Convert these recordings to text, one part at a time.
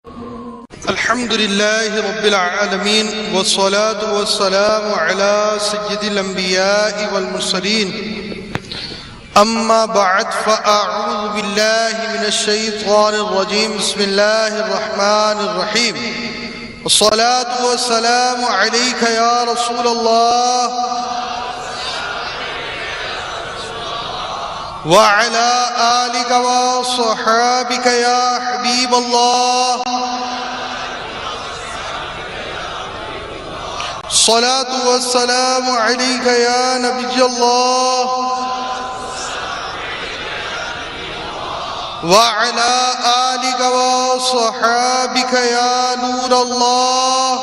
الحمد لله رب العالمين والصلاة والسلام على سيد الأنبياء والمرسلين أما بعد فأعوذ بالله من الشيطان الرجيم بسم الله الرحمن الرحيم والصلاة والسلام عليك يا رسول الله وعلى آلك وصحابك يا حبيب الله الصلاة والسلام عليك يا نبي الله وعلى آلك وصحابك يا نور الله.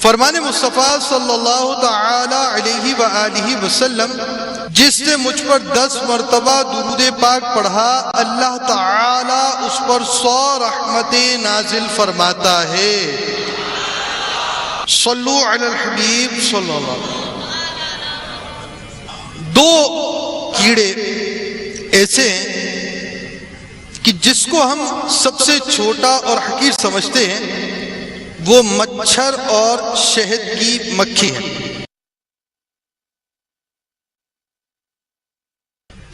فرمان مصطفیٰ صلی اللہ تعالی علیہ وآلہ وسلم جس نے مجھ پر 10 مرتبہ درود پاک پڑھا اللہ تعالی اس پر 100 رحمتیں نازل فرماتا ہے. صلو علی الحبیب صلی اللہ علیہ وسلم. 2 کیڑے ایسے ہیں کہ جس کو ہم سب سے چھوٹا اور حقیر سمجھتے ہیں، وہ مچھر اور شہد کی مکھی ہے.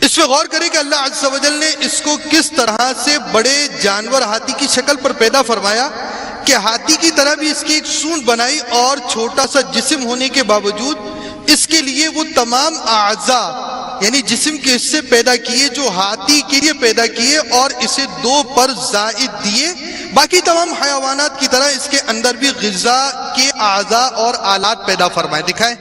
اس پہ غور کریں کہ اللہ عز و جل نے اس کو کس طرح سے بڑے جانور ہاتھی کی شکل پر پیدا فرمایا کہ ہاتھی کی طرح بھی اس کی ایک سونڈ بنائی اور چھوٹا سا جسم ہونے کے باوجود اس کے لیے وہ تمام اعضاء یعنی جسم کے حصے پیدا کیے جو ہاتھی کے لیے پیدا کیے اور اسے 2 پر زائد دیے. باقی تمام حیوانات کی طرح اس کے اندر بھی غذا کے اعضاء اور آلات پیدا فرمائے. دکھائیں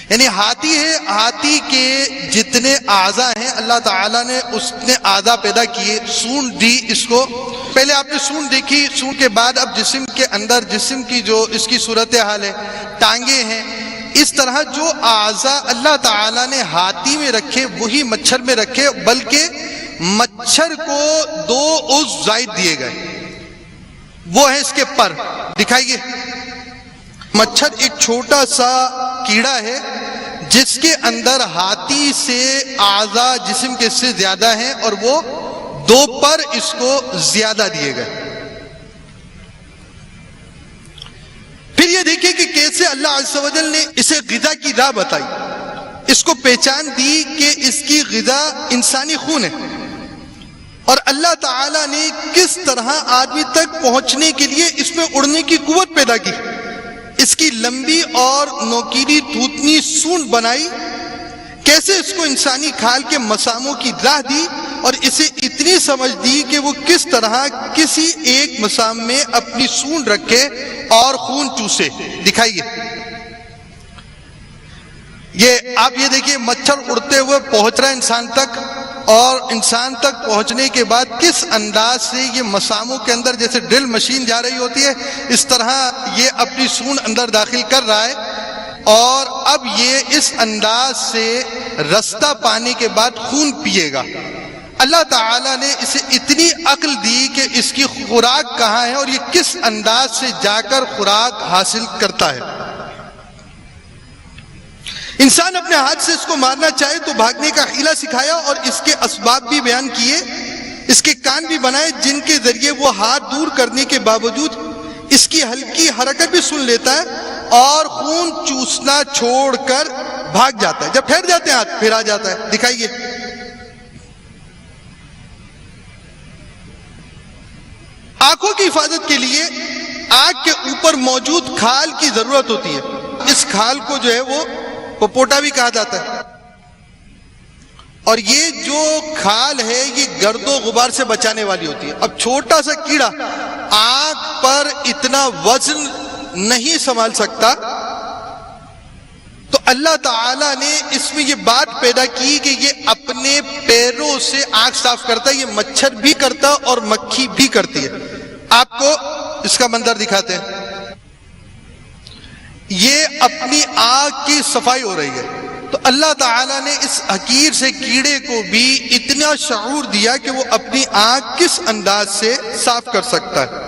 یعنی ہاتھی ہے، ہاتھی کے جتنے اعضاء ہیں اللہ تعالیٰ نے اس نے اعضاء پیدا کیے، سونڈ دی اس کو. پہلے آپ نے سونڈ دیکھی، سونڈ کے بعد اب جسم کے اندر جسم کی جو اس کی صورتحال ہے، ٹانگیں ہیں. اس طرح جو اعضاء اللہ تعالیٰ نے ہاتھی میں رکھے وہی مچھر میں رکھے، بلکہ مچھر کو 2 عضو زائد دیے گئے. وہ ہے اس کے پر. دکھائیے مچھر ایک چھوٹا سا کیڑا ہے جس کے اندر ہاتھی سے اعضاء جسم کے سے زیادہ ہیں اور وہ 2 پر اس کو زیادہ دیے گئے. پھر یہ دیکھیں کہ کیسے اللہ عز و جل نے اسے غذا کی راہ بتائی، اس کو پہچان دی کہ اس کی غذا انسانی خون ہے، اور اللہ تعالیٰ نے کس طرح آدمی تک پہنچنے کے لیے اس میں اڑنے کی قوت پیدا کی. اس کی لمبی اور نوکیلی تھوتنی سونڈ بنائی، کیسے اس کو انسانی کھال کے مساموں کی راہ دی اور اسے اتنی سمجھ دی کہ وہ کس طرح کسی ایک مسام میں اپنی سونڈ رکھے اور خون چوسے. دکھائیے یہ آپ یہ دیکھیے مچھر اڑتے ہوئے پہنچ رہا ہے انسان تک، اور انسان تک پہنچنے کے بعد کس انداز سے یہ مساموں کے اندر جیسے ڈرل مشین جا رہی ہوتی ہے اس طرح یہ اپنی سونڈ اندر داخل کر رہا ہے، اور اب یہ اس انداز سے رستہ پانے کے بعد خون پیے گا. اللہ تعالیٰ نے اسے اتنی عقل دی کہ اس کی خوراک کہاں ہے اور یہ کس انداز سے جا کر خوراک حاصل کرتا ہے. انسان اپنے ہاتھ سے اس کو مارنا چاہے تو بھاگنے کا حیلہ سکھایا اور اس کے اسباب بھی بیان کیے. اس کے کان بھی بنائے جن کے ذریعے وہ ہاتھ دور کرنے کے باوجود اس کی ہلکی حرکت بھی سن لیتا ہے اور خون چوسنا چھوڑ کر بھاگ جاتا ہے. جب ٹھہر جاتے ہیں ہاتھ پھر آ جاتا ہے. دکھائیے آنکھوں کی حفاظت کے لیے آنکھ کے اوپر موجود کھال کی ضرورت ہوتی ہے. اس کھال کو جو ہے وہ پپوٹا بھی کہا جاتا ہے، اور یہ جو کھال ہے یہ گرد و غبار سے بچانے والی ہوتی ہے. اب چھوٹا سا کیڑا آنکھ پر اتنا وزن نہیں سنبھال سکتا، تو اللہ تعالیٰ نے اس میں یہ بات پیدا کی کہ یہ اپنے پیروں سے آنکھ صاف کرتا ہے. یہ مچھر بھی کرتا اور مکھی بھی کرتی ہے. آپ کو اس کا منظر دکھاتے ہیں. یہ اپنی آنکھ کی صفائی ہو رہی ہے. تو اللہ تعالیٰ نے اس حقیر سے کیڑے کو بھی اتنا شعور دیا کہ وہ اپنی آنکھ کس انداز سے صاف کر سکتا ہے.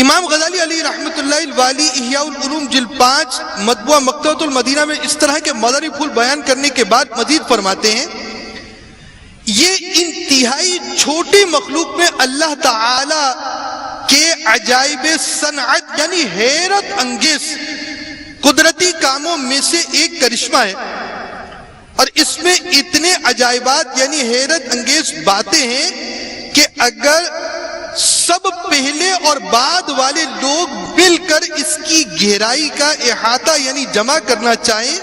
امام غزالی علی رحمۃ اللہ الوالی احیاء العلوم جلد 5 مطبوعہ مکتبۃ المدینہ میں اس طرح کے مدری پھول بیان کرنے کے بعد مزید فرماتے ہیں یہ انتہائی چھوٹی مخلوق میں اللہ تعالی کے عجائب صنعت یعنی حیرت انگیز قدرتی کاموں میں سے ایک کرشمہ ہے، اور اس میں اتنے عجائبات یعنی حیرت انگیز باتیں ہیں کہ اگر سب پہلے اور بعد والے لوگ مل کر اس کی گہرائی کا احاطہ یعنی جمع کرنا چاہیں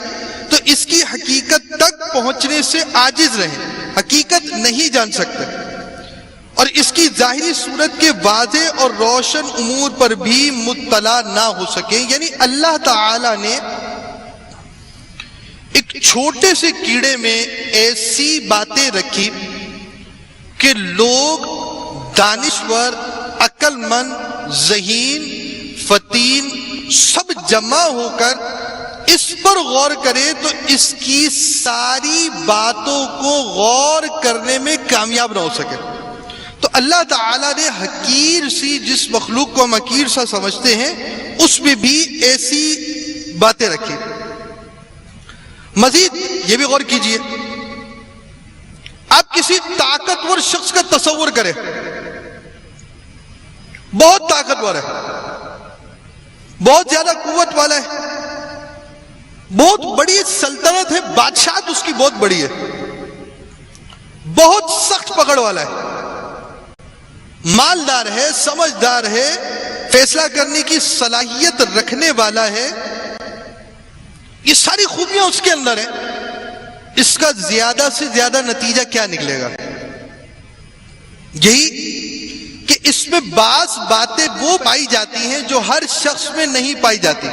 تو اس کی حقیقت تک پہنچنے سے عاجز رہیں، حقیقت نہیں جان سکتے، اور اس کی ظاہری صورت کے واضح اور روشن امور پر بھی مطلع نہ ہو سکیں۔ یعنی اللہ تعالی نے ایک چھوٹے سے کیڑے میں ایسی باتیں رکھی کہ لوگ دانشور، عقل مند، ذہین، فطین سب جمع ہو کر اس پر غور کرے تو اس کی ساری باتوں کو غور کرنے میں کامیاب نہ ہو سکے۔ تو اللہ تعالیٰ نے حقیر سی جس مخلوق کو ہم حقیر سا سمجھتے ہیں اس میں بھی ایسی باتیں رکھی۔ مزید یہ بھی غور کیجئے، آپ کسی طاقتور شخص کا تصور کریں، بہت طاقتور ہے، بہت زیادہ قوت والا ہے، بہت بڑی سلطنت ہے، بادشاہت اس کی بہت بڑی ہے، بہت سخت پکڑ والا ہے، مالدار ہے، سمجھدار ہے، فیصلہ کرنے کی صلاحیت رکھنے والا ہے، یہ ساری خوبیاں اس کے اندر ہیں۔ اس کا زیادہ سے زیادہ نتیجہ کیا نکلے گا؟ یہی کہ اس میں بعض باتیں وہ پائی جاتی ہیں جو ہر شخص میں نہیں پائی جاتی،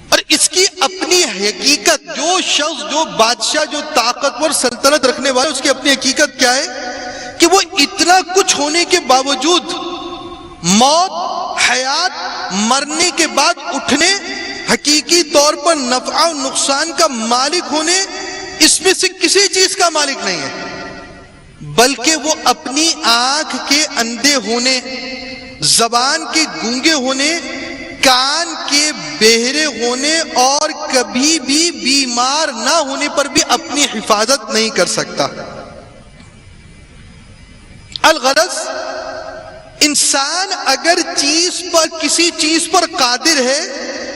اور اس کی اپنی حقیقت، جو شخص، جو بادشاہ، جو طاقتور سلطنت رکھنے والا، اس کی اپنی حقیقت کیا ہے کہ وہ اتنا کچھ ہونے کے باوجود موت، حیات، مرنے کے بعد اٹھنے، حقیقی طور پر نفع و نقصان کا مالک ہونے، اس میں سے کسی چیز کا مالک نہیں ہے، بلکہ وہ اپنی آنکھ کے اندھے ہونے، زبان کے گونگے ہونے، کان کے بہرے ہونے اور کبھی بھی بیمار نہ ہونے پر بھی اپنی حفاظت نہیں کر سکتا۔ الغرض انسان اگر کسی چیز پر قادر ہے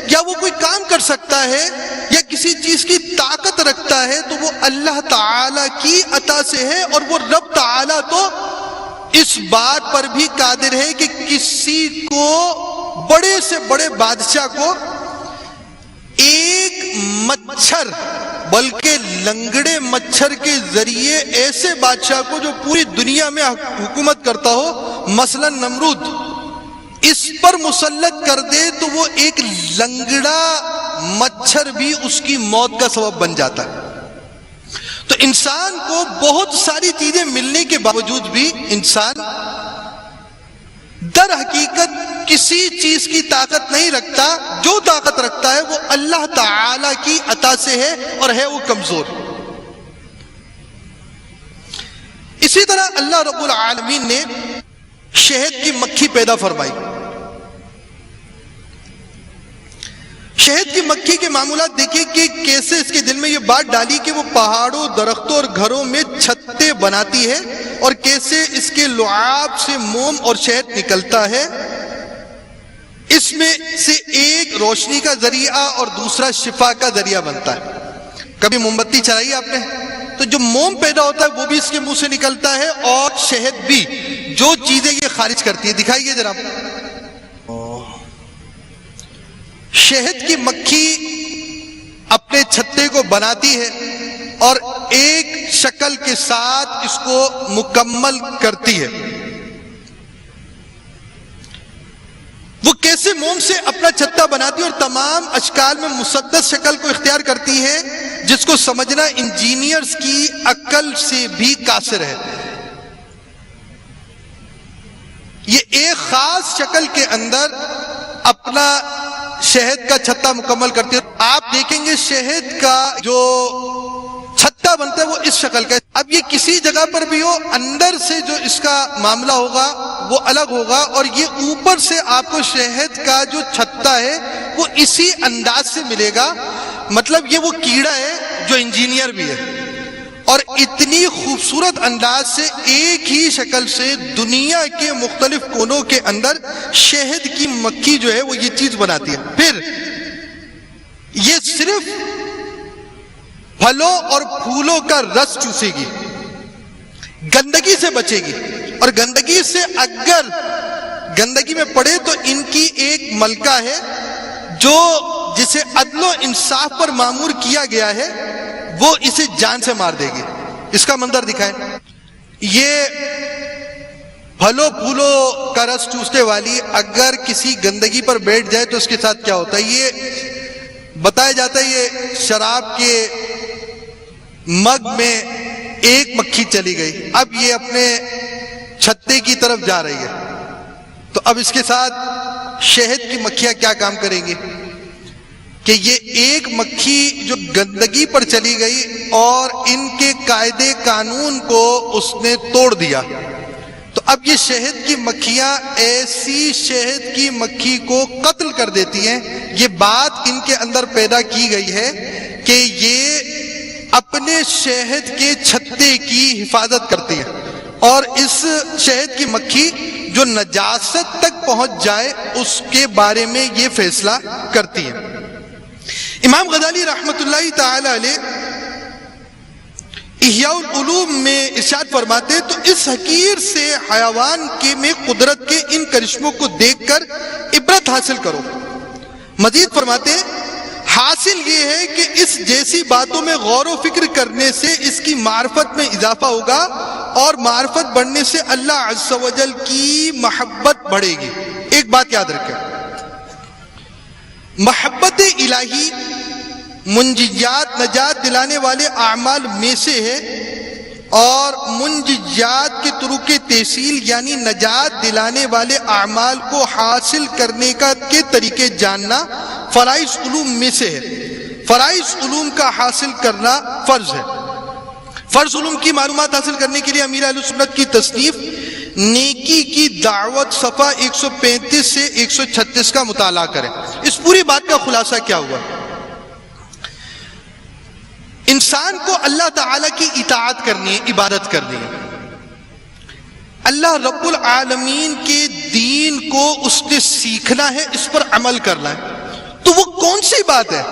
یا وہ کوئی کام کر سکتا ہے یا کسی چیز کی طاقت رکھتا ہے تو وہ اللہ تعالی کی عطا سے ہے، اور وہ رب تعالی تو اس بات پر بھی قادر ہے کہ کسی کو، بڑے سے بڑے بادشاہ کو، ایک مچھر، بلکہ لنگڑے مچھر کے ذریعے ایسے بادشاہ کو جو پوری دنیا میں حکومت کرتا ہو، مثلا نمرود، اس پر مسلط کر دے تو وہ ایک لنگڑا مچھر بھی اس کی موت کا سبب بن جاتا ہے۔ تو انسان کو بہت ساری چیزیں ملنے کے باوجود بھی انسان در حقیقت کسی چیز کی طاقت نہیں رکھتا، جو طاقت رکھتا ہے وہ اللہ تعالی کی عطا سے ہے، اور ہے وہ کمزور۔ اسی طرح اللہ رب العالمین نے شہد کی مکھی پیدا فرمائی۔ شہد کی مکھی کے معمولات دیکھیں کہ کیسے اس کے دل میں یہ بات ڈالی کہ وہ پہاڑوں، درختوں اور گھروں میں چھتے بناتی ہے، اور کیسے اس کے لعاب سے موم اور شہد نکلتا ہے۔ اس میں سے ایک روشنی کا ذریعہ اور دوسرا شفا کا ذریعہ بنتا ہے۔ کبھی موم بتی چلائی آپ نے تو جو موم پیدا ہوتا ہے وہ بھی اس کے منہ سے نکلتا ہے، اور شہد بھی، جو چیزیں یہ خارج کرتی ہے۔ دکھائیے جناب، شہد کی مکھی اپنے چھتے کو بناتی ہے اور ایک شکل کے ساتھ اس کو مکمل کرتی ہے۔ وہ کیسے موم سے اپنا چھتا بناتی ہے اور تمام اشکال میں مسدس شکل کو اختیار کرتی ہے، جس کو سمجھنا انجینئرز کی عقل سے بھی قاصر ہے۔ یہ ایک خاص شکل کے اندر اپنا شہد کا چھتا مکمل کرتی ہے۔ آپ دیکھیں گے شہد کا جو چھتا بنتا ہے وہ اس شکل کا ہے۔ اب یہ کسی جگہ پر بھی ہو، اندر سے جو اس کا معاملہ ہوگا وہ الگ ہوگا، اور یہ اوپر سے آپ کو شہد کا جو چھتا ہے وہ اسی انداز سے ملے گا۔ مطلب یہ وہ کیڑا ہے جو انجینئر بھی ہے، اور اتنی خوبصورت انداز سے ایک ہی شکل سے دنیا کے مختلف کونوں کے اندر شہد کی مکھی جو ہے وہ یہ چیز بناتی ہے. پھر یہ صرف پھلوں اور پھولوں کا رس چوسے گی، گندگی سے بچے گی، اور گندگی سے اگر گندگی میں پڑے تو ان کی ایک ملکہ ہے جو جسے عدل و انصاف پر مامور کیا گیا ہے، وہ اسے جان سے مار دے گی. اس کا منظر دکھائیں. یہ پھلوں پھولوں کا رس چوسنے والی اگر کسی گندگی پر بیٹھ جائے تو اس کے ساتھ کیا ہوتا ہے؟ یہ بتایا جاتا ہے یہ شراب کے مگ میں ایک مکھی چلی گئی، اب یہ اپنے چھتے کی طرف جا رہی ہے، تو اب اس کے ساتھ شہد کی مکھیاں کیا کام کریں گی کہ یہ ایک مکھی جو گندگی پر چلی گئی اور ان کے قاعدے قانون کو اس نے توڑ دیا، تو اب یہ شہد کی مکھیاں ایسی شہد کی مکھی کو قتل کر دیتی ہیں. یہ بات ان کے اندر پیدا کی گئی ہے کہ یہ اپنے شہد کے چھتے کی حفاظت کرتی ہے، اور اس شہد کی مکھی جو نجاست تک پہنچ جائے اس کے بارے میں یہ فیصلہ کرتی ہے. امام غزالی رحمت اللہ تعالی علیہ احیاء العلوم میں ارشاد فرماتے تو اس حقیر سے حیوان کے میں قدرت کے ان کرشموں کو دیکھ کر عبرت حاصل کرو. مزید فرماتے حاصل یہ ہے کہ اس جیسی باتوں میں غور و فکر کرنے سے اس کی معرفت میں اضافہ ہوگا، اور معرفت بڑھنے سے اللہ عز و جل کی محبت بڑھے گی. ایک بات یاد رکھیں، محبت الہی منجیات نجات دلانے والے اعمال میں سے ہے، اور منجیات کے طرق تحصیل یعنی نجات دلانے والے اعمال کو حاصل کرنے کے طریقے جاننا فرائض علوم میں سے ہے. فرائض علوم کا حاصل کرنا فرض ہے. فرض علوم کی معلومات حاصل کرنے کے لیے امیر اہل سنت کی تصنیف نیکی کی دعوت صفحہ 135 سے 136 کا مطالعہ کریں. اس پوری بات کا خلاصہ کیا ہوا؟ انسان کو اللہ تعالیٰ کی اطاعت کرنی ہے، عبادت کرنی ہے. اللہ رب العالمین کے دین کو اس نے سیکھنا ہے، اس پر عمل کرنا ہے. تو وہ کون سی بات ہے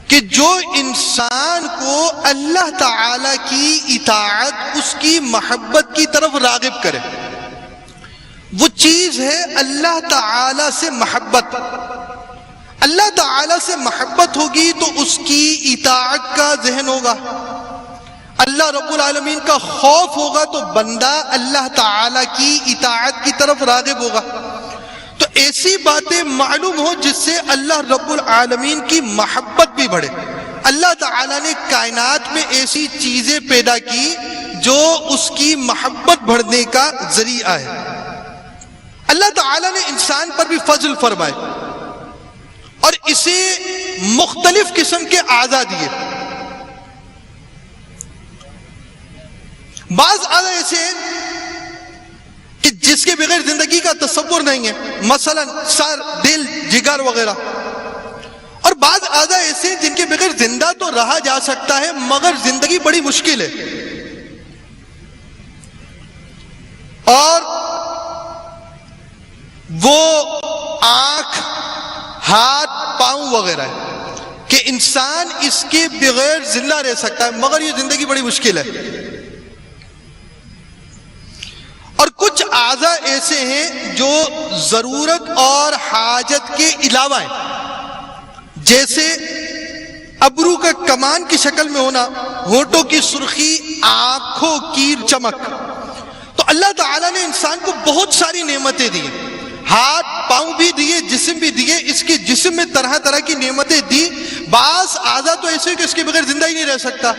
کہ جو انسان کو اللہ تعالیٰ کی اطاعت، اس کی محبت کی طرف راغب کرے؟ وہ چیز ہے اللہ تعالیٰ سے محبت. اللہ تعالیٰ سے محبت ہوگی تو اس کی اطاعت کا ذہن ہوگا. اللہ رب العالمین کا خوف ہوگا تو بندہ اللہ تعالیٰ کی اطاعت کی طرف راغب ہوگا. تو ایسی باتیں معلوم ہو جس سے اللہ رب العالمین کی محبت بھی بڑھے. اللہ تعالیٰ نے کائنات میں ایسی چیزیں پیدا کی جو اس کی محبت بڑھنے کا ذریعہ ہے. اللہ تعالیٰ نے انسان پر بھی فضل فرمائے اور اسے مختلف قسم کے اعضاء دیے. بعض اعضاء ایسے ہیں کہ جس کے بغیر زندگی کا تصور نہیں ہے، مثلا سر، دل، جگر وغیرہ. اور بعض اعضاء ایسے ہیں جن کے بغیر زندہ تو رہا جا سکتا ہے مگر زندگی بڑی مشکل ہے. اور وہ آنکھ، ہاتھ، پاؤں وغیرہ ہے کہ انسان اس کے بغیر زندہ رہ سکتا ہے مگر یہ زندگی بڑی مشکل ہے. اور کچھ اعضاء ایسے ہیں جو ضرورت اور حاجت کے علاوہ ہیں، جیسے ابرو کا کمان کی شکل میں ہونا، ہونٹوں کی سرخی، آنکھوں کی چمک. تو اللہ تعالیٰ نے انسان کو بہت ساری نعمتیں دی، ہاتھ پاؤں بھی دیے، جسم بھی دیے. اس کے جسم میں طرح طرح کی نعمتیں دی. بعض اعضاء تو ایسے کہ اس کے بغیر زندہ ہی نہیں رہ سکتا،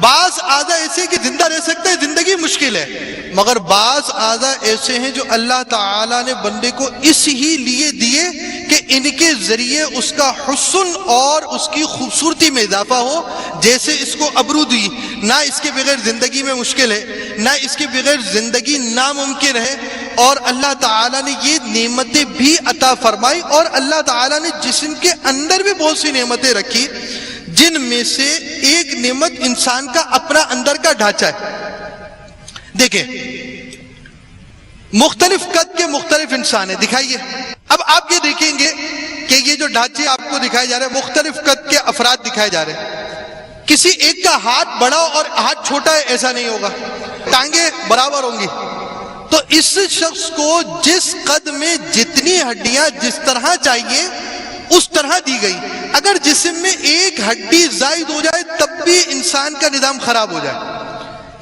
بعض اعضاء ایسے کہ زندہ رہ سکتا ہے، زندگی مشکل ہے. مگر بعض اعضاء ایسے ہیں جو اللہ تعالیٰ نے بندے کو اس ہی لیے دیے کہ ان کے ذریعے اس کا حسن اور اس کی خوبصورتی میں اضافہ ہو. جیسے اس کو ابرو دی، نہ اس کے بغیر زندگی میں مشکل ہے، نہ اس کے بغیر زندگی ناممکن ہے. اور اللہ تعالیٰ نے یہ نعمتیں بھی عطا فرمائی. اور اللہ تعالیٰ نے جسم کے اندر بھی بہت سی نعمتیں رکھی جن میں سے ایک نعمت انسان کا اپنا اندر کا ڈھانچہ ہے. دیکھیں مختلف قد کے مختلف انسان ہیں. دکھائیے. اب آپ یہ دیکھیں گے کہ یہ جو ڈھانچے آپ کو دکھائے جا رہے ہیں مختلف قد کے افراد دکھائے جا رہے ہیں. کسی ایک کا ہاتھ بڑا اور ہاتھ چھوٹا ہے ایسا نہیں ہوگا. ٹانگیں برابر ہوں گی. تو اس شخص کو جس قد میں جتنی ہڈیاں جس طرح چاہیے اس طرح دی گئی. اگر جسم میں ایک ہڈی زائد ہو جائے تب بھی انسان کا نظام خراب ہو جائے.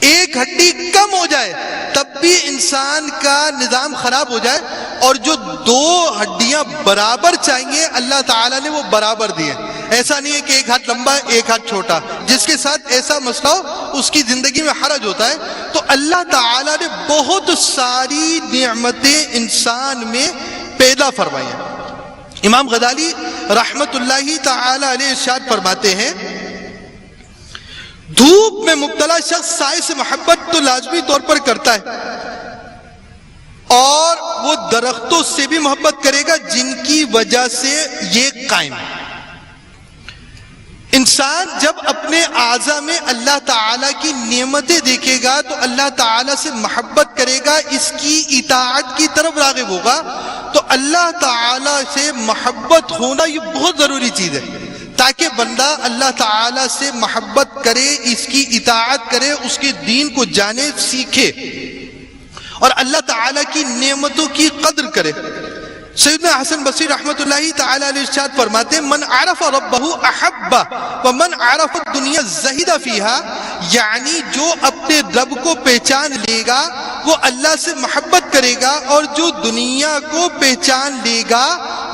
ایک ہڈی کم ہو جائے تب بھی انسان کا نظام خراب ہو جائے. اور جو دو ہڈیاں برابر چاہیے اللہ تعالیٰ نے وہ برابر دی ہے. ایسا نہیں ہے کہ ایک ہاتھ لمبا ہے ایک ہاتھ چھوٹا. جس کے ساتھ ایسا مسئلہ ہو اس کی زندگی میں حرج ہوتا ہے. تو اللہ تعالیٰ نے بہت ساری نعمتیں انسان میں پیدا فرمائی ہیں. امام غزالی رحمت اللہ تعالی علیہ ارشاد فرماتے ہیں دھوپ میں مبتلا شخص سائے سے محبت تو لازمی طور پر کرتا ہے اور وہ درختوں سے بھی محبت کرے گا جن کی وجہ سے یہ قائم ہے. انسان جب اپنے اعضاء میں اللہ تعالیٰ کی نعمتیں دیکھے گا تو اللہ تعالیٰ سے محبت کرے گا, اس کی اطاعت کی طرف راغب ہوگا. تو اللہ تعالیٰ سے محبت ہونا یہ بہت ضروری چیز ہے تاکہ بندہ اللہ تعالیٰ سے محبت کرے, اس کی اطاعت کرے, اس کے دین کو جانے سیکھے اور اللہ تعالیٰ کی نعمتوں کی قدر کرے. سیدنا حسن بصری رحمت اللہ تعالی علیہ ارشاد فرماتے ہیں من عرف ربہ احبہ ومن عرف الدنیا زہد فیہا, یعنی جو اپنے رب کو پہچان لے گا وہ اللہ سے محبت کرے گا اور جو دنیا کو پہچان لے گا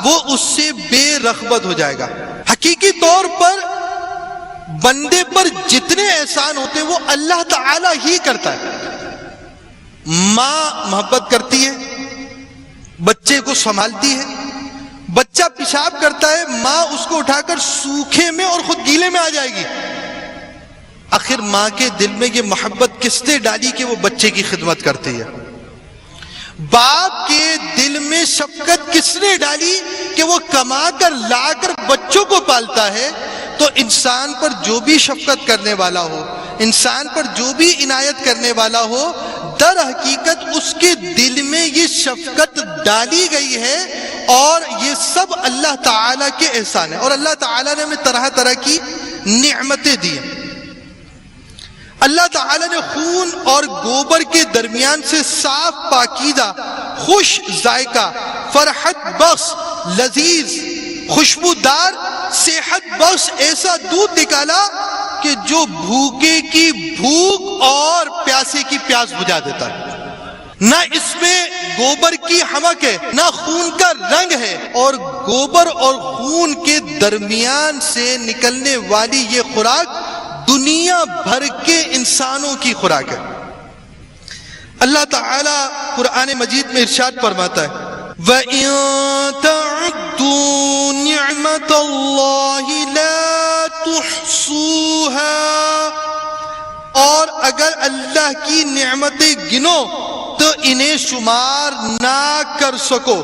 وہ اس سے بے رغبت ہو جائے گا. حقیقی طور پر بندے پر جتنے احسان ہوتے ہیں وہ اللہ تعالی ہی کرتا ہے. ماں محبت کرتی ہے, بچے کو سنبھالتی ہے, بچہ پیشاب کرتا ہے ماں اس کو اٹھا کر سوکھے میں اور خود گیلے میں آ جائے گی. آخر ماں کے دل میں یہ محبت کس نے ڈالی کہ وہ بچے کی خدمت کرتی ہے؟ باپ کے دل میں شفقت کس نے ڈالی کہ وہ کما کر لا کر بچوں کو پالتا ہے؟ تو انسان پر جو بھی شفقت کرنے والا ہو, انسان پر جو بھی عنایت کرنے والا ہو, در حقیقت اس کے دل میں یہ شفقت ڈالی گئی ہے اور یہ سب اللہ تعالیٰ کے احسان ہے. اور اللہ تعالیٰ نے ہمیں طرح طرح کی نعمتیں دی ہیں. اللہ تعالیٰ نے خون اور گوبر کے درمیان سے صاف پاکیزہ خوش ذائقہ فرحت بخش لذیذ خوشبودار صحت بخش ایسا دودھ نکالا کہ جو بھوکے کی بھوک اور پیاسے کی پیاس بجھا دیتا ہے. نہ اس میں گوبر کی حمک ہے نہ خون کا رنگ ہے, اور گوبر اور خون کے درمیان سے نکلنے والی یہ خوراک دنیا بھر کے انسانوں کی خوراک ہے. اللہ تعالیٰ قرآن مجید میں ارشاد فرماتا ہے وَإِن تَعُدُّوا نِعْمَةَ اللَّهِ لَا تُحْصُوهَا, اور اگر اللہ کی نعمتیں گنو تو انہیں شمار نہ کر سکو.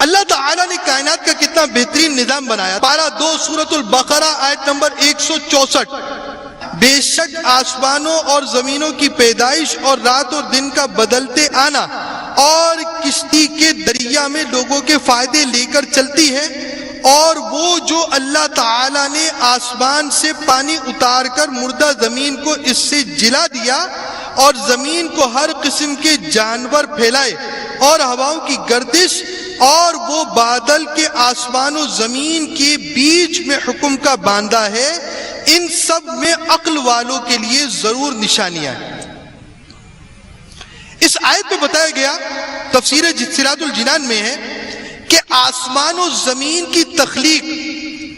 اللہ تعالیٰ نے کائنات کا کتنا بہترین نظام بنایا. پارہ 2 سورۃ البقرہ آیت نمبر 164. بے شک آسمانوں اور زمینوں کی پیدائش اور رات اور دن کا بدلتے آنا اور کشتی کے دریا میں لوگوں کے فائدے لے کر چلتی ہے, اور وہ جو اللہ تعالیٰ نے آسمان سے پانی اتار کر مردہ زمین کو اس سے جلا دیا اور زمین کو ہر قسم کے جانور پھیلائے اور ہواؤں کی گردش, اور وہ بادل کے آسمان و زمین کے بیچ میں حکم کا باندھا ہے, ان سب میں عقل والوں کے لیے ضرور نشانیاں ہیں. اس آیت میں بتایا گیا تفسیر سراج الجنان میں ہے کہ آسمان و زمین کی تخلیق,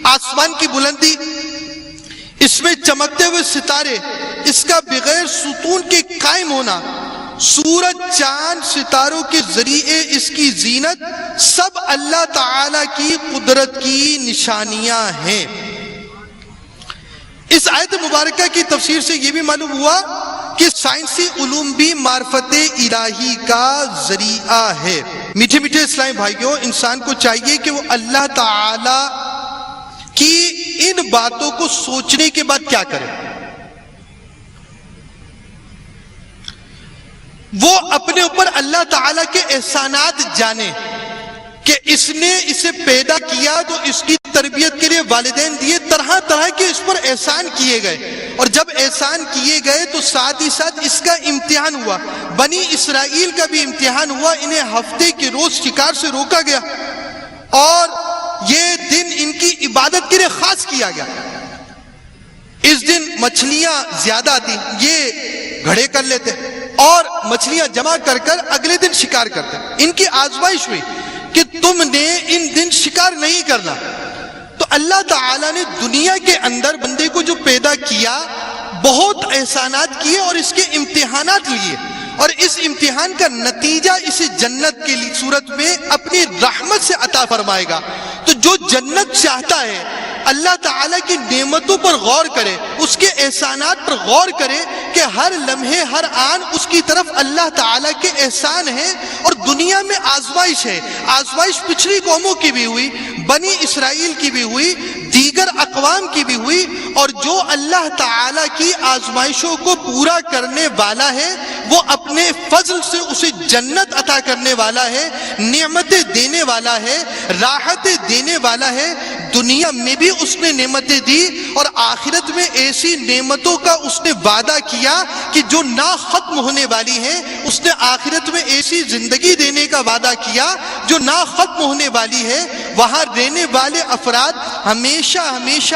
آسمان کی بلندی, اس میں چمکتے ہوئے ستارے, اس کا بغیر ستون کے قائم ہونا, سورج چاند ستاروں کے ذریعے اس کی زینت, سب اللہ تعالی کی قدرت کی نشانیاں ہیں. اس آیت مبارکہ کی تفسیر سے یہ بھی معلوم ہوا کہ سائنسی علوم بھی معرفت الہی کا ذریعہ ہے. میٹھے میٹھے اسلامی بھائیوں, انسان کو چاہیے کہ وہ اللہ تعالی کہ ان باتوں کو سوچنے کے بعد کیا کرے. وہ اپنے اوپر اللہ تعالیٰ کے احسانات جانے کہ اس نے اسے پیدا کیا تو اس کی تربیت کے لیے والدین دیے، طرح طرح کے اس پر احسان کیے گئے، اور جب احسان کیے گئے تو ساتھ ہی ساتھ اس کا امتحان ہوا. بنی اسرائیل کا بھی امتحان ہوا، انہیں ہفتے کے روز شکار سے روکا گیا اور یہ دن ان کی عبادت کے لیے خاص کیا گیا. اس دن مچھلیاں زیادہ آتی، یہ گھڑے کر لیتے اور مچھلیاں جمع کر کر اگلے دن شکار کرتے. ان کی آزمائش ہوئی کہ تم نے ان دن شکار نہیں کرنا. تو اللہ تعالیٰ نے دنیا کے اندر بندے کو جو پیدا کیا بہت احسانات کیے اور اس کے امتحانات لیے، اور اس امتحان کا نتیجہ اسے جنت کے صورت میں اپنی رحمت سے عطا فرمائے گا. تو جو جنت چاہتا ہے اللہ تعالیٰ کی نعمتوں پر غور کرے، اس کے احسانات پر غور کرے کہ ہر لمحے ہر آن اس کی طرف اللہ تعالیٰ کے احسان ہیں. اور دنیا میں آزمائش ہے، آزمائش پچھلی قوموں کی بھی ہوئی، بنی اسرائیل کی بھی ہوئی، دیگر اقوام کی بھی ہوئی، اور جو اللہ تعالیٰ کی آزمائشوں کو پورا کرنے والا ہے وہ اپنے فضل سے اسے جنت عطا کرنے والا ہے، نعمتیں دینے والا ہے، راحتیں دینے والا ہے. دنیا میں بھی اس نے نعمتیں دی اور آخرت میں ایسی نعمتوں کا اس نے وعدہ کیا کہ جو نہ ختم ہونے والی ہیں. اس نے آخرت میں ایسی زندگی دینے کا وعدہ کیا جو نہ ختم ہونے والی ہے. وہاں رہنے والے افراد ہمیشہ ہمیشہ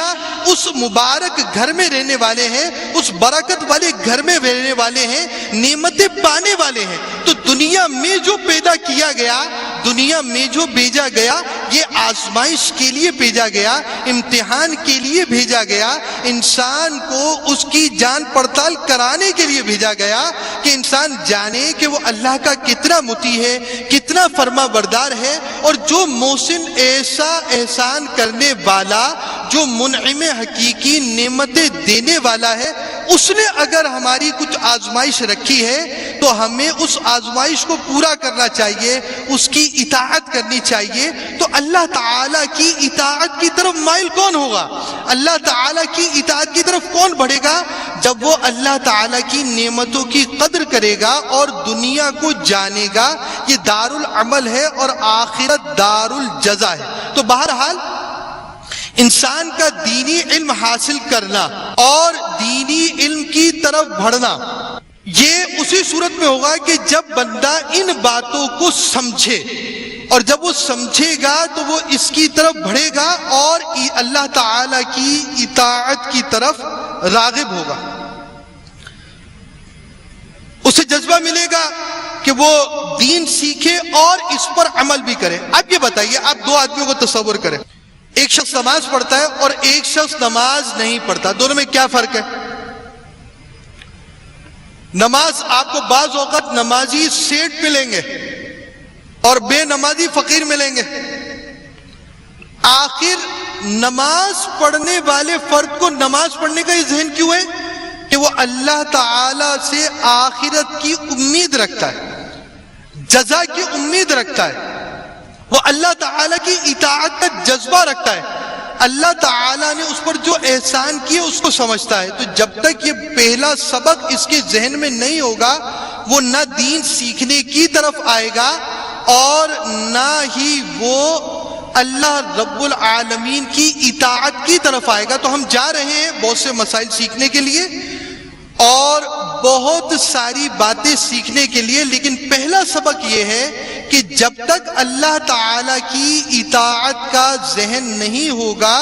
اس مبارک گھر میں رہنے والے ہیں، اس برکت والے گھر میں رہنے والے ہیں، نعمتیں پانے والے ہیں. تو دنیا میں جو پیدا کیا گیا، دنیا میں جو بھیجا گیا، یہ آزمائش کے لیے بھیجا گیا، امتحان کے لیے بھیجا گیا، انسان کو اس کی جان پڑتال کرانے کے لیے بھیجا گیا کہ انسان جانے کہ وہ اللہ کا کتنا مطیع ہے، کتنا فرما بردار ہے. اور جو محسن، ایسا احسان کرنے والا، جو منعم حقیقی نعمتیں دینے والا ہے، اس نے اگر ہماری کچھ آزمائش رکھی ہے تو ہمیں اس آزمائش کو پورا کرنا چاہیے، اس کی اطاعت کرنی چاہیے. تو اللہ تعالیٰ کی اطاعت کی طرف مائل کون ہوگا؟ اللہ تعالیٰ کی اطاعت کی طرف کون بڑھے گا؟ جب وہ اللہ تعالیٰ کی نعمتوں کی قدر کرے گا اور دنیا کو جانے گا. یہ دار العمل ہے اور آخرت دار الجزا ہے. تو بہرحال انسان کا دینی علم حاصل کرنا اور دینی علم کی طرف بڑھنا یہ اسی صورت میں ہوگا کہ جب بندہ ان باتوں کو سمجھے، اور جب وہ سمجھے گا تو وہ اس کی طرف بڑھے گا اور اللہ تعالی کی اطاعت کی طرف راغب ہوگا. اسے جذبہ ملے گا کہ وہ دین سیکھے اور اس پر عمل بھی کرے. اب یہ بتائیے، آپ دو آدمیوں کو تصور کریں، ایک شخص نماز پڑھتا ہے اور ایک شخص نماز نہیں پڑھتا. دونوں میں کیا فرق ہے؟ نماز آپ کو بعض اوقات نمازی سیٹ ملیں گے اور بے نمازی فقیر ملیں گے. آخر نماز پڑھنے والے فرد کو نماز پڑھنے کا یہ ذہن کیوں ہے کہ وہ اللہ تعالی سے آخرت کی امید رکھتا ہے، جزا کی امید رکھتا ہے، وہ اللہ تعالیٰ کی اطاعت کا جذبہ رکھتا ہے، اللہ تعالیٰ نے اس پر جو احسان کیے اس کو سمجھتا ہے. تو جب تک یہ پہلا سبق اس کے ذہن میں نہیں ہوگا وہ نہ دین سیکھنے کی طرف آئے گا اور نہ ہی وہ اللہ رب العالمین کی اطاعت کی طرف آئے گا. تو ہم جا رہے ہیں بہت سے مسائل سیکھنے کے لیے اور بہت ساری باتیں سیکھنے کے لیے، لیکن پہلا سبق یہ ہے کہ جب تک اللہ تعالی کی اطاعت کا ذہن نہیں ہوگا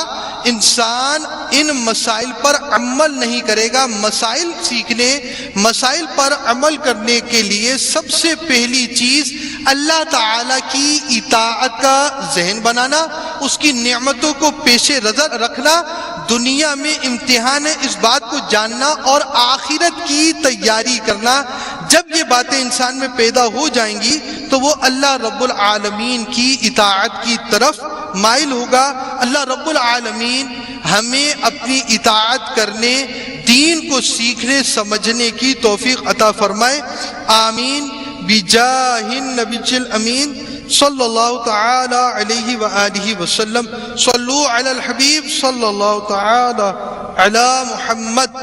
انسان ان مسائل پر عمل نہیں کرے گا. مسائل سیکھنے، مسائل پر عمل کرنے کے لیے سب سے پہلی چیز اللہ تعالی کی اطاعت کا ذہن بنانا، اس کی نعمتوں کو پیش نظر رکھنا، دنیا میں امتحان ہے اس بات کو جاننا اور آخرت کی تیاری کرنا. جب یہ باتیں انسان میں پیدا ہو جائیں گی تو وہ اللہ رب العالمین کی اطاعت کی طرف مائل ہوگا. اللہ رب العالمین ہمیں اپنی اطاعت کرنے، دین کو سیکھنے سمجھنے کی توفیق عطا فرمائے. آمین بجاہ النبی الامین صلی اللہ تعالی علیہ وآلہ وسلم. صلو علی الحبیب صلی اللہ تعالی علی محمد.